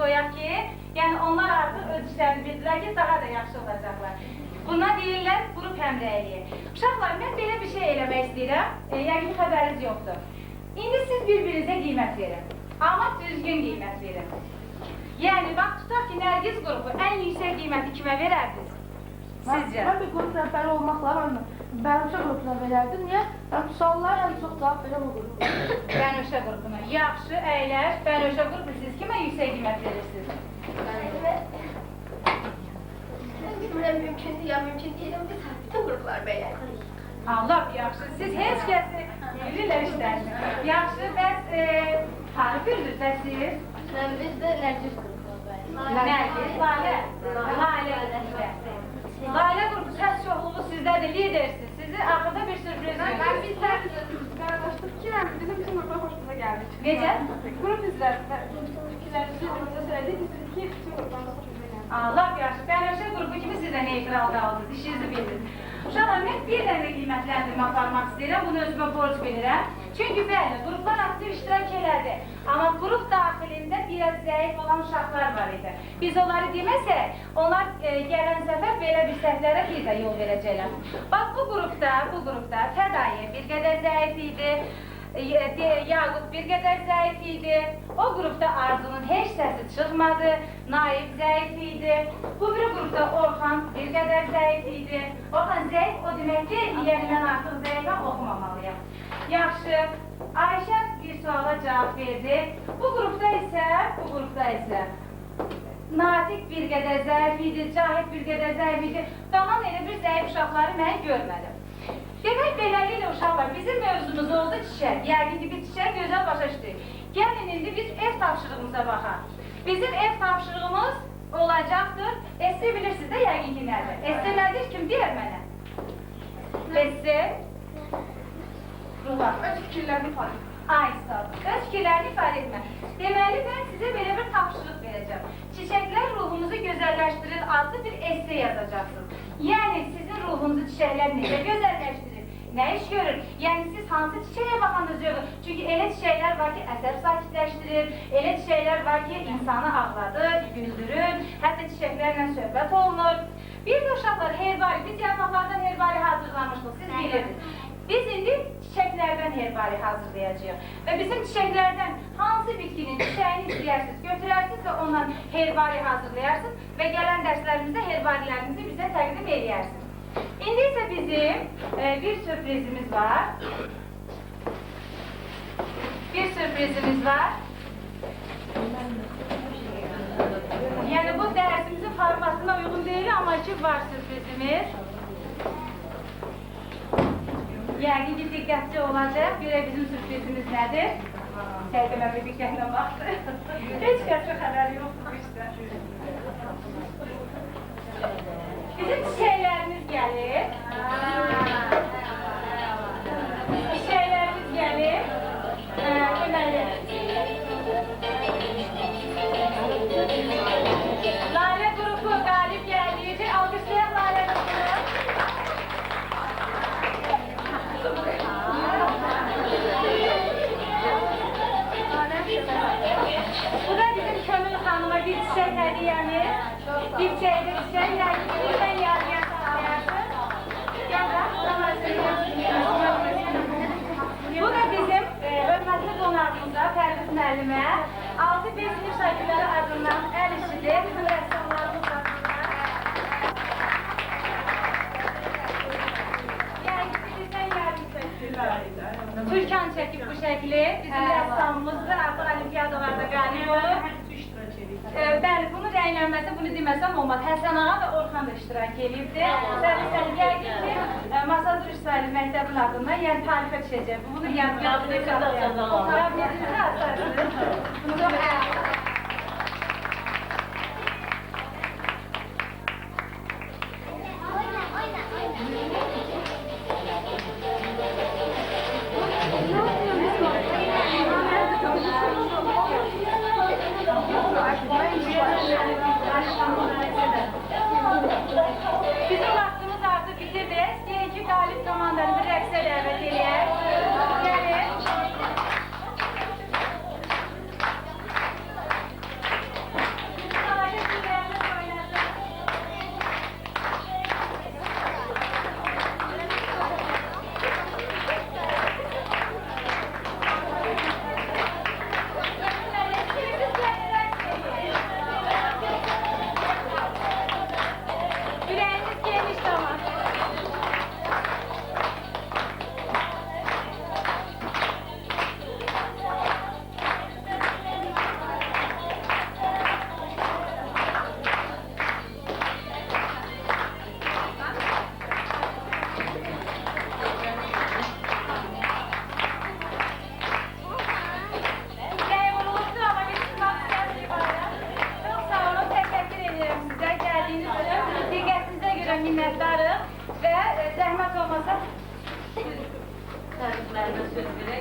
qoyaq ki, yəni onlar artıq öz işlərini bildilər ki, daha da yaxşı olacaqlar. Buna deyirlər qrup həmrəyliyi. Uşaqlar, mən belə bir şey eləmək istəyirəm, yəni ki, xəbəriniz yoxdur. İndi siz bir-birinizə qiymət verin, amma düzgün qiymət verin. Yəni, bax, tutaq ki, Nərgiz qrupu ən yüksək qiyməti kimə verərdiniz? Sizcə? Mən bir qrup rəhbəri olmaqla Bənövşə qrupuna verərdim. Niyə? Suallar ən çox cavab verəm o qrupu. Bənövşə qrupuna. Yaxşı, əyləş. Bənövşə qrupu siz kimə yüksək qiymət verirsiniz? Bilmirəm, mümkündür ya, mümkün deyiləm. Bütün qruplar belədir. Allah, yaxşı. Siz heç kəsi bilirlər işlərini. Yaxşı, bəs tarif edirsiniz siz? Biz də Nərgiz qrupu. Nərgiz, Lalə. Lalə qrupu səs çoxluğu sizdədir, lidersiniz. Sizi axırda bir sürpriz Ben bizler qarşılaşdıq ki, bizim bütün qruplar xoşumuza gəldi. Necə? Qrup üzrəsində fikirlərimizi birbirimize söylədik, biz ki, bütün qruplarımız xoşumuza gəldi. Allah yaxşı, Bənövşə qrupu kimi siz də neytral qaldınız, işinizi bildiniz. Uşaqlar, mən bir dənə qiymətləndirmə aparmaq istəyirəm, bunu özümə borc bilirəm. Çünki bəli, qruplar aktiv iştirak elədi. Amma qrup daxilində biraz zəif olan uşaqlar var idi. Biz onları deməsək, onlar gələn səfər belə bir səhvlərə bir də yol verəcəklər. Bax, bu qrupda Fədai bir qədər zəif idi. Yaqut bir qədər zəif idi. O qrupda Arzunun heç səsi çıxmadı. Naib zəif idi. Bu bir qrupda Orxan bir qədər zəif idi. Orxan zəif o demək ki, yəni mən artıq zəifəm, oxumamalıyam. Yaxşı, Ayşə bir suala cavab verdi. Bu qrupda isə Natiq bir qədər zəif idi, Cahid bir qədər zəif idi. Qalan elə bir zəif uşaqları mən görmədim. Demək, beləliklə uşaqlar, bizim mövzumuz oldu çiçək. Yəqin ki, biz çiçək gözəl başa düşdük. Gəlin, indi biz ev tapşırığımıza baxaq. Bizim ev tapşırığımız olacaqdır. Esse bilirsiniz də yəqin ki, nədir? Esse nədir? Kim deyər mənə? Esse? Ruhlar. Öz fikirlərini ifadə etmək. Aysa, öz fikirlərini ifadə etmə. Deməli, mən sizə belə bir tapşırıq verəcəm. Çiçəklər ruhumuzu gözəlləşdirir adlı bir esse yazacaqsınız. Yəni, sizin ruhunuzu çiçəklər necə gözəlləşdirir? Nə iş görür? Yəni, siz hansı çiçəyə baxandınız görür? Çünki elə çiçəklər var ki, əsəb sakitləşdirir, elə çiçəklər var ki, insanı ağladır, güldürür, hətta çiçəklərlə söhbət olunur. Bir də uşaqlar, herbari, biz yarmaqlardan herbari hazırlamışdıq, siz bilirsiniz. Biz indi çiçəklərdən herbari hazırlayacağıq. Və bizim çiçəklərdən hansı bitkinin çiçəyini istəyirsiniz, götürərsiniz və ondan herbari hazırlayarsınız və gələn dərslərimizdə herbarilərimizi bizə təqdim edərsiniz. İndi isə bizim bir sürprizimiz var. Yəni bu dərsimizin formatına uyğun deyil, amma ki var sürprizimiz. Yəqin ki, diqqətli olacaq. Görək bizim sürprizimiz nədir? Səhidəmə bir diqqətlə baxdı. Heç kəsə xəbəri yoxdur bu işdən. Bizim çiçəklərimiz gəlir. Lalə qrupu qalib gəldi. Alqışlayaq Lalə qrupunu. Bu da bizim Kömür xanıma bir çiçək hədiyyəmiz. Bir çiçəkdə çiçək yəqin sən yarıya sağlayarsın. Bu da bizim hörmətli qonağımıza, Pərviz müəllimə 6-5 sinif şagirdləri adından əl işidir. Bizim rəssamlarımız adından. Yəni sizdən yardım çəkir. Türkan çəkib bu şəkli. Bizim rəssamımızdır. Artıq olimpiyadalarda qalib olur. Bəli, bunu rəynənməsə, bunu deməsəm olmaz. Həsən ağa və Orxan da iştirak edibdir. Və yəqin ki, Masadur İsraili məktəbin adından, yəni tarifə düşəcək. Bunu bizim vaxtımız artıq bitirdi. Deyək ki, qalib komandanı bir rəqsə dəvət edək. Gəlin.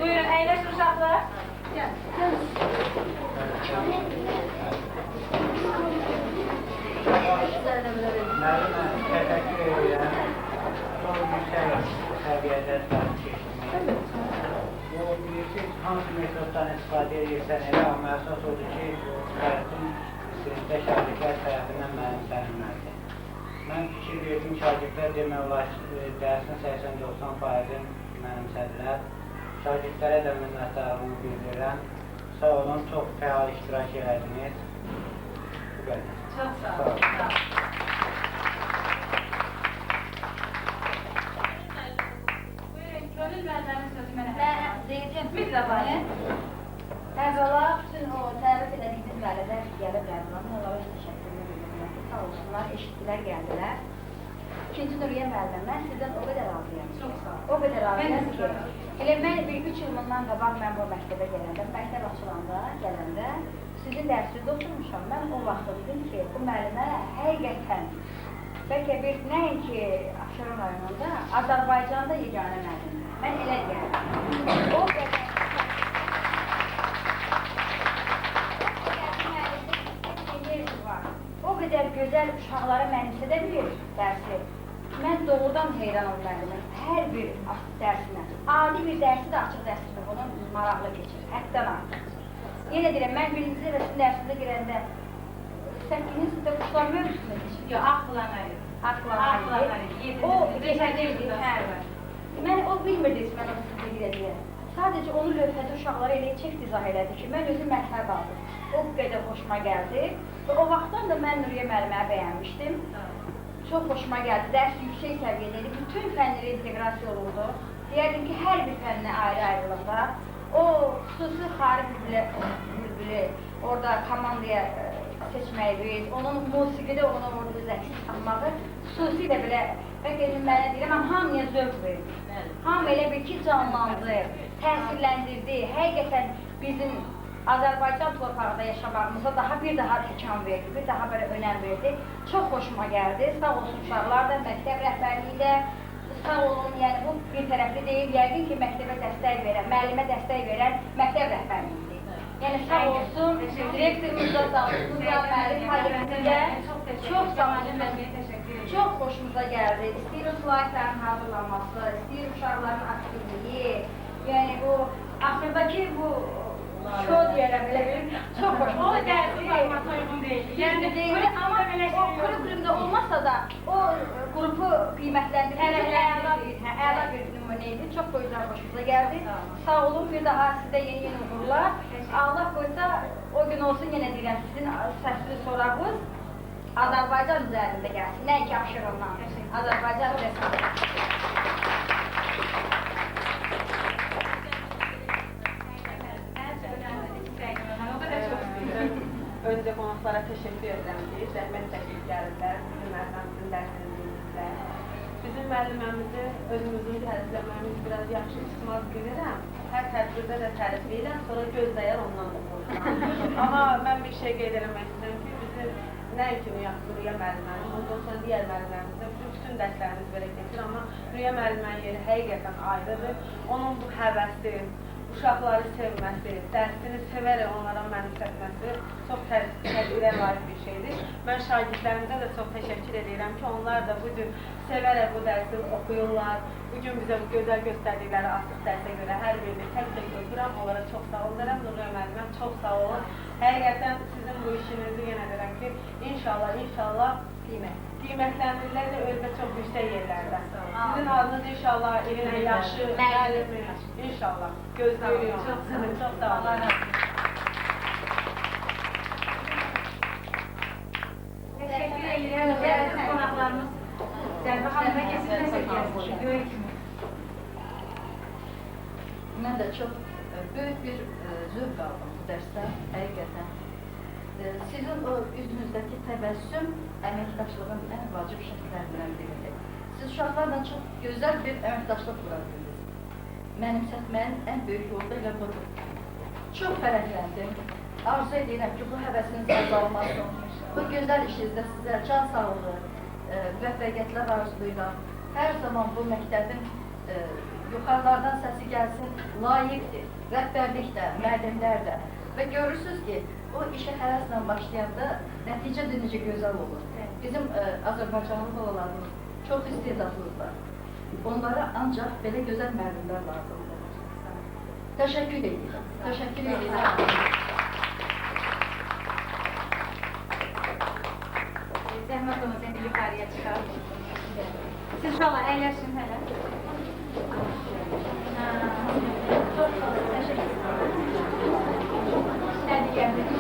Buyurun, əyləşin uşaqlar. Müəllimə təşəkkür edirəm. Çox yüksək səviyyədə dərs keçdiniz. O, bilirsiniz, hansı metoddan istifadə edirsən elə, amma əsas odur ki, dərsin sizdə şagirdlər tərəfindən mənimsənilməlidir. Mən fikir verdim, şagirdlər demək olar dərsin 80-90%-in mənimsədilər. Şagirdlərə də minnətdarlığımı bildirirəm. Sağ olun, çox fəal iştirak elədiniz. Bu qədər. Çox sağ olun. Buyurun, Könül müəllimənin sözü mənə. Ben diyeceğim ki, Mikrofonu. Əvvəla bütün o tərif edədiyiniz müəllimlər gəlib gəldiler. Onlara təşəkkürünü bildirmək. Sağ olsunlar, eşitdilər, gəldilər. İkinci Nuriye müəllim, mən sizdən o qədər razıyam. Çox sağ olun. O qədər razıyam Mən də ki, razıyam. elə mən bir 3 il bundan qabaq mən bu məktəbə gələndə, məktəb açılanda, gələndə sizin dərsinizdə oturmuşam. Mən o vaxt dedim ki, bu müəllimə həqiqətən bəlkə bir nəinki Abşeron rayonunda, Azərbaycanda yeganə müəllim. Mən elə gəldim. O qədər o qədər gözəl uşaqlara mənimsədə bilir dərsi. Mən doğrudan heyran olmalıyım. Hər bir dərsinə. Adi bir dərsi də açıq dərsdir. Onun maraqlı keçir. Həddən artıq. Yenə deyirəm, mən birinci və sizin dərsinizə girəndə 8-ci sinifdə quşlar mövzusunu keçir. Yox, Ağqılanaydı. Ağqılanaydı. O keçəcəkdi. Mən o bilmirdiniz mən o sinifə girəcəyəm. Sadəcə onu lövhədə uşaqlara elə çək izah elədi ki, mən özüm mətləb aldım. O qədər xoşuma gəldi. Və o vaxtdan da mən Nuriye müəlliməyi bəyənmişdim. Çox xoşuma gəldi. Dərs yüksək səviyyədə idi. Bütün fənlərə inteqrasiya olundu. Deyərdim ki, hər bir fənnə ayrı-ayrılıqda. O xüsusi Xari Bülbülü orada komandaya seçməyimiz, onun musiqidə onun orada öz əksini tapmağı xüsusilə belə, bəlkə mənə deyirəm, amma hamıya zövq verir. Hamı elə bir ki, canlandı, təsirləndirdi. Həqiqətən bizim Azərbaycan torpağında yaşamağımıza bir daha təkam verdi, bir daha belə önəm verdi. Çox xoşuma gəldi. Sağ olsun uşaqlar da, məktəb rəhbərliyi də, sağ olun, yəni bu bir tərəfli deyil, yəqin ki, məktəbə dəstək verən, müəllimə dəstək verən məktəb rəhbərliyidir. Yəni sağ olsun, direktorumuz da sağ olsun, müəllim halifimizdə çox sağ olsun. Çox xoşumuza gəldi. İstəyir slaytların hazırlanması, istəyir uşaqların aktivliyi, yəni bu, axırdakı bu şo deyərəm, elə bir çox xoşumuza gəldi. Yəni deyil, amma o qrup-qrupda olmasa da, o qrupu qiymətləndirmək əla bir nümunə idi. Çox gözəl xoşumuza gəldi. Sağ olun, bir daha sizə yeni uğurlar. Allah qoysa, o gün olsun, yenə deyirəm, sizin səsini sorağınız Azərbaycan üzərində gəlsin, nəinki Abşerondan. Azərbaycan üzərində. Önce qonaqlara təşəkkür edirəm ki, zəhmət çəkib gəlirlər, bizim müəllimimizin dərsini dinləyirlər. Bizim müəlliməmizi özümüzün tərifləməyimiz biraz yaxşı çıxmaz bilirəm. Hər tədbirdə də tərifləyirəm, sonra gözləyər ondan da qorxuram. Amma mən bir şey qeyd eləmək istəyirəm ki, bizim nəinki Nuriye müəlliməmiz, ondan sonra digər müəlliməmizdə bütün dərslərimiz belə keçir, amma Nuriye müəllimənin yeri həqiqətən ayrıdır. Onun bu həvəsi, uşaqları sevməsi, dərsini sevərək onlara mənimsətməsi çox təqdirə layiq bir şeydir. Mən şagirdlərimizə də çox təşəkkür edirəm ki, onlar da bu cür sevərək bu dərsi oxuyurlar. Bugün bizə bu gözəl göstərdikləri açıq dərsə görə hər birini tək-tək öpürəm, onlara çox sağ olun deyirəm. Nuriye müəlliməm, çox sağ olun. Həqiqətən sizin bu işinizi yenə deyirəm ki, inşallah qiymətləndirirlər də özdə çox yüksək yerlərdə. Sizin adınız inşallah elin yaxşı, müəllimi, inşallah. Gözləyirik. Çox sağ olun. Təşəkkür edirəm. Qonaqlarımız Zərbi xanımə kesilməsə gəlsin. Böyük kimi. Mən də çox böyük bir zövq aldım bu dərsdən, həqiqətən. Sizin o üzünüzdəki təbəssüm əməkdaşlığın ən vacib şəkillərindən biridir. Siz uşaqlarla çox gözəl bir əməkdaşlıq qura bildiniz. Mənimsətməyin ən böyük yolu da elə budur. Çox fərəhləndim. Arzu edirəm ki, bu həvəsiniz azalmasın. Bu gözəl işinizdə sizə can sağlığı, müvəffəqiyyətlər arzulayıram. Hər zaman bu məktəbin yuxarılardan səsi gəlsin, layiqdir. Rəhbərlik də, müəllimlər də. Və görürsünüz ki, o işə həvəslə başlayanda nəticə də necə gözəl olur. Bizim Azərbaycanlı balalarımız çox istedadlıdırlar. Onlara ancaq belə gözəl müəllimlər lazımdır. Təşəkkür edirəm. Təşəkkür edirəm. Zəhmət olun, səni yuxarıya çıxar. Siz uşaqlar əyləşin hələ. Çox sağ olun, təşəkkür ederim. Nədir gəldiniz?